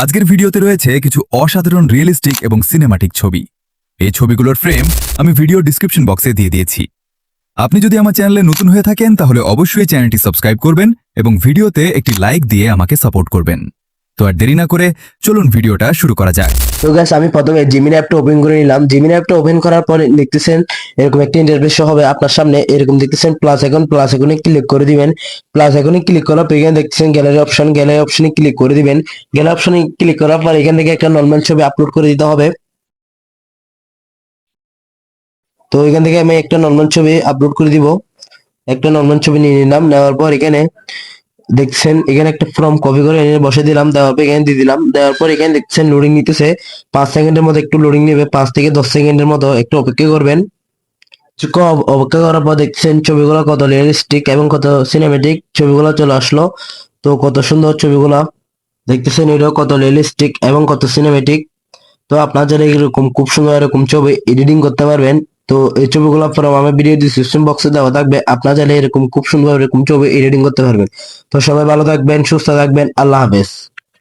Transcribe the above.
আজকের ভিডিওতে রয়েছে কিছু অসাধারণ রিয়েলিস্টিক এবং সিনেমাটিক ছবি। এই ছবিগুলোর ফ্রেম আমি ভিডিও ডিসক্রিপশন বক্সে দিয়ে দিয়েছি। আপনি যদি আমার চ্যানেলে নতুন হয়ে থাকেন তাহলে অবশ্যই চ্যানেলটি সাবস্ক্রাইব করবেন এবং ভিডিওতে একটি লাইক দিয়ে আমাকে সাপোর্ট করবেন। তো আর দেরি না করে চলুন ভিডিওটা শুরু করা যাক। তো গাইস আমি প্রথমে জিমিনি অ্যাপটা ওপেন করে নিলাম। জিমিনি অ্যাপটা ওপেন করার পরে দেখতেছেন এরকম একটা ইন্টারফেস শো হবে আপনার সামনে। এরকম দেখতেছেন প্লাস আইকনে ক্লিক করে দিবেন। প্লাস আইকনে ক্লিক করার পর এখানে দেখতেছেন গ্যালারি অপশনে ক্লিক করে দিবেন। গ্যালারি অপশনে ক্লিক করার পর এখান থেকে একটা নরমাল ছবি আপলোড করে দিতে হবে। তো এখান থেকে আমি একটা নরমাল ছবি আপলোড করে দিব। একটা নরমাল ছবি নিয়ে নিলাম। নেওয়ার পর এখানে দেখছেন এখানে একটা ফর্ম কপি করে এনে বসে দিলাম। দেওয়ার পর এখানে দিয়ে দিলাম। দেওয়ার পর এখানে দেখছেন লোডিং নিতেছে। 5 সেকেন্ডের মতো একটু লোডিং নেবে। 5 থেকে 10 সেকেন্ডের মতো একটু অপেক্ষা করবেন। কিছুক্ষণ অপেক্ষা করার পর দেখছেন ছবিগুলো কত রিয়েলিস্টিক এবং কত সিনেমেটিক ছবিগুলো চলে আসলো। তো কত সুন্দর ছবিগুলা দেখতেছেন, এটাও কত রিয়েলিস্টিক এবং কত সিনেমেটিক। তো আপনার যারা এরকম খুব সুন্দর এরকম ছবি এডিটিং করতে পারবেন। তো এই ছবিগুলো ফ্রম আমার ভিডিও ডিসক্রিপশন বক্সে দেওয়া থাকবে। আপনার চাইলে এরকম খুব সুন্দর এরকম ছবি এডিটিং করতে পারবেন। তো সবাই ভালো থাকবেন, সুস্থ থাকবেন, আল্লাহ হাফেজ।